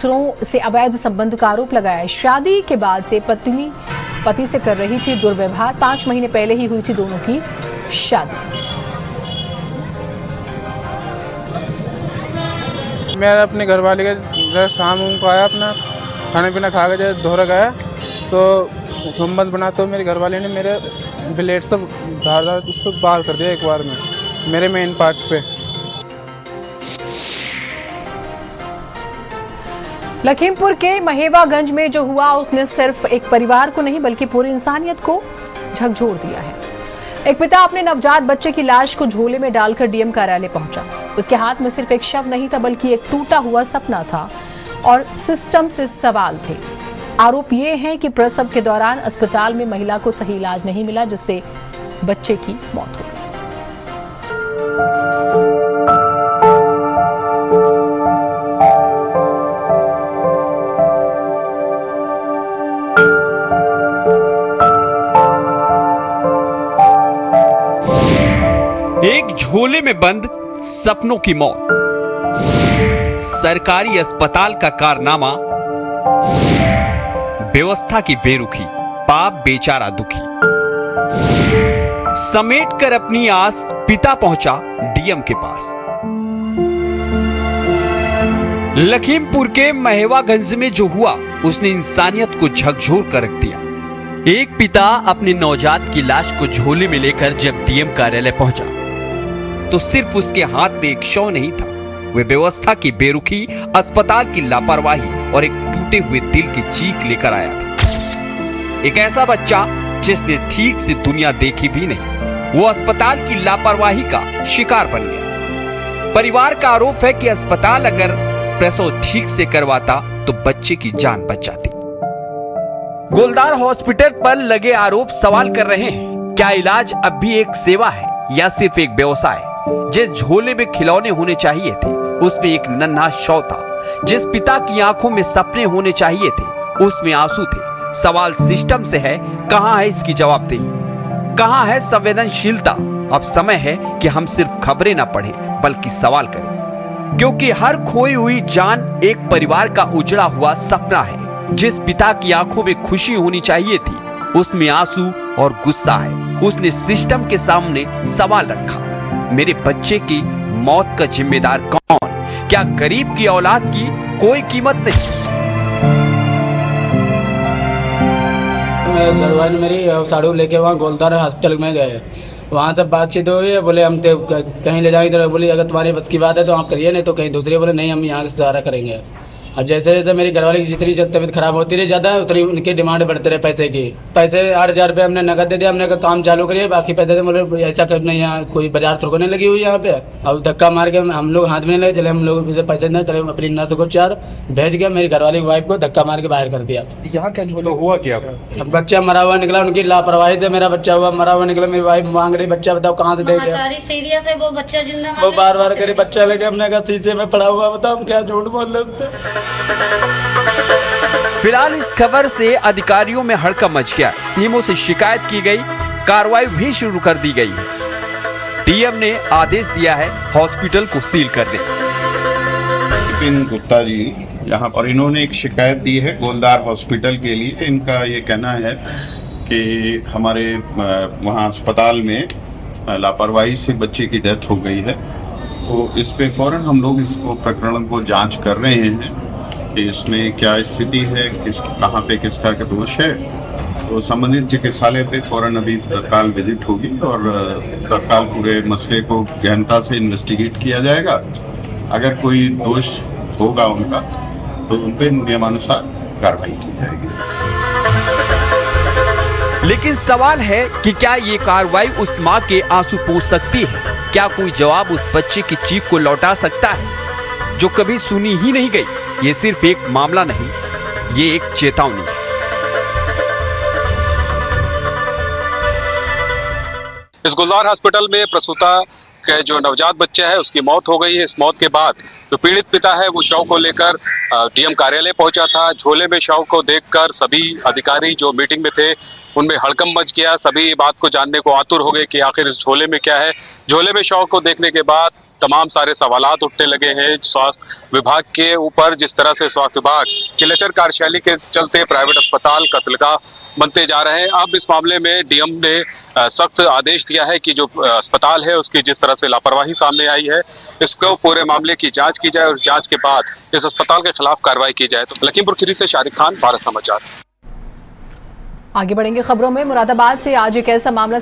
दूसरों से अवैध संबंध का आरोप लगाया। शादी के बाद से पति से कर रही थी दुर्व्यवहार। 5 महीने पहले ही हुई थी दोनों की शादी। मैं अपने घर वाले के घर शाम को आया, अपना खाना पीना खा के जब दोहरा गया तो संबंध बना, तो मेरे घर वाले ने मेरे ब्लेड से धार उसको बाहर कर दिया एक बार में मेरे मेन पार्ट पे। लखीमपुर के महेवागंज में जो हुआ उसने सिर्फ एक परिवार को नहीं बल्कि पूरी इंसानियत को झकझोर दिया है। एक पिता अपने नवजात बच्चे की लाश को झोले में डालकर डीएम कार्यालय पहुंचा। उसके हाथ में सिर्फ एक शव नहीं था बल्कि एक टूटा हुआ सपना था और सिस्टम से सवाल थे। आरोप ये है कि प्रसव के दौरान अस्पताल में महिला को सही इलाज नहीं मिला, जिससे बच्चे की मौत हो गई। एक झोले में बंद सपनों की मौत, सरकारी अस्पताल का कारनामा, व्यवस्था की बेरुखी, बाप बेचारा दुखी। समेट कर अपनी आस पिता पहुंचा डीएम के पास। लखीमपुर के महेवागंज में जो हुआ उसने इंसानियत को झकझोर कर रख दिया। एक पिता अपने नवजात की लाश को झोले में लेकर जब डीएम कार्यालय पहुंचा तो सिर्फ उसके हाथ में एक शव नहीं था, वे व्यवस्था की बेरुखी, अस्पताल की लापरवाही और एक टूटे हुए दिल की चीख लेकर आया था। एक ऐसा बच्चा जिसने ठीक से दुनिया देखी भी नहीं, वो अस्पताल की लापरवाही का शिकार बन गया। परिवार का आरोप है कि अस्पताल अगर प्रसव ठीक से करवाता तो बच्चे की जान बच जाती। गोलदार हॉस्पिटल पर लगे आरोप सवाल कर रहे हैं, क्या इलाज अब भी एक सेवा है या सिर्फ एक व्यवसाय? जिस झोले में खिलौने होने चाहिए थे उसमें एक नन्हा शव था। जिस पिता की आंखों में सपने होने चाहिए थे उसमें आंसू थे। सवाल सिस्टम से है, कहां है इसकी जवाबदेही, कहां है संवेदनशीलता? अब समय है कि हम सिर्फ खबरें ना पढ़ें बल्कि सवाल करें, क्योंकि हर खोई हुई जान एक परिवार का उजड़ा हुआ सपना है। जिस पिता की आंखों में खुशी होनी चाहिए थी उसमें आंसू और गुस्सा है। उसने सिस्टम के सामने सवाल रखा, मेरे बच्चे की मौत का जिम्मेदार कौन? क्या गरीब की औलाद की कोई कीमत नहीं? मेरी साड़ू लेके वहाँ गोलदार हॉस्पिटल में गए, वहाँ से बातचीत हुई है। बोले हम कहीं ले जाएंगे, तो बोली अगर तुम्हारी बस की बात है तो आप करिए, नहीं तो कहीं दूसरी। बोले नहीं, हम यहाँ से सहारा करेंगे। अब जैसे जैसे मेरी घरवाली की जितनी तबीयत खराब होती रही ज़्यादा, उतनी उनकी डिमांड बढ़ते रहे पैसे की। पैसे 8,000 रुपये हमने नकद दे दिया, हमने कहा काम चालू करिए, बाकी पैसे तो बोले ऐसा कर नहीं, यहाँ कोई बाजार थोड़ने लगी हुई यहाँ पे। अब धक्का मार के हम लोग हाथ में लगे, चले हम लोग इसे पैसे नहीं, चले अपनी नर्स को 4 भेज के मेरी घरवाली की वाइफ को धक्का मार के बाहर कर दिया। यहाँ क्या झोला हुआ क्या? अब बच्चा मरा हुआ निकला, उनकी लापरवाही से मेरा बच्चा हुआ मरा हुआ निकला। मेरी वाइफ मांग रही बच्चा, बताओ कहाँ से देगा? सीरियस है वो बच्चा, जिंदा वो बार बार करे बच्चा लेके, हमने कहा शीशे में पड़ा हुआ, बताओ हम क्या झूठ बोल रहे। फिलहाल इस खबर से अधिकारियों में हड़कंप मच गया। सीएमओ से शिकायत की गई, कार्रवाई भी शुरू कर दी गई है। डीएम ने आदेश दिया है हॉस्पिटल को सील करने। विपिन गुप्ता जी यहाँ पर, इन्होंने एक शिकायत दी है गोलदार हॉस्पिटल के लिए। इनका ये कहना है कि हमारे वहाँ अस्पताल में लापरवाही से बच्चे की डेथ हो गई है। तो इस पे फौरन हम लोग इसको प्रकरण को जांच कर रहे हैं कि इसमें क्या स्थिति है, कहाँ पे किसका क्या दोष है। तो संबंधित चिकित्सालय पे फौरन अभी तत्काल विजिट होगी और तत्काल पूरे मसले को गहनता से इन्वेस्टिगेट किया जाएगा। अगर कोई दोष होगा उनका तो उन पे नियमानुसार कार्रवाई की जाएगी। लेकिन सवाल है कि क्या ये कार्रवाई उस माँ के आंसू पोंछ सकती है? क्या कोई जवाब उस बच्चे की चीख को लौटा सकता है जो कभी सुनी ही नहीं गई? ये सिर्फ एक मामला नहीं, ये एक चेतावनी है। इस गोलदार हॉस्पिटल में प्रसूता के जो नवजात बच्चा है उसकी मौत हो गई है। इस मौत के बाद जो पीड़ित पिता है वो शव को लेकर डीएम कार्यालय पहुंचा था। झोले में शव को देखकर सभी अधिकारी जो मीटिंग में थे उनमें हड़कंप मच गया। सभी बात को जानने को आतुर हो गए कि आखिर इस झोले में क्या है। झोले में शव को देखने के बाद तमाम सारे सवालात उठने लगे हैं स्वास्थ्य विभाग के ऊपर। जिस तरह से स्वास्थ्य विभाग की लचर कार्यशैली के चलते प्राइवेट अस्पताल कत्लगाह बनते जा रहे हैं। अब इस मामले में डीएम ने सख्त आदेश दिया है कि जो अस्पताल है उसकी जिस तरह से लापरवाही सामने आई है, इसको पूरे मामले की जांच की जाए और जांच के बाद इस अस्पताल के खिलाफ कार्रवाई की जाए। तो लखीमपुर खीरी से शारिक खान, भारत समाचार। आगे बढ़ेंगे खबरों में। मुरादाबाद से आज एक ऐसा मामला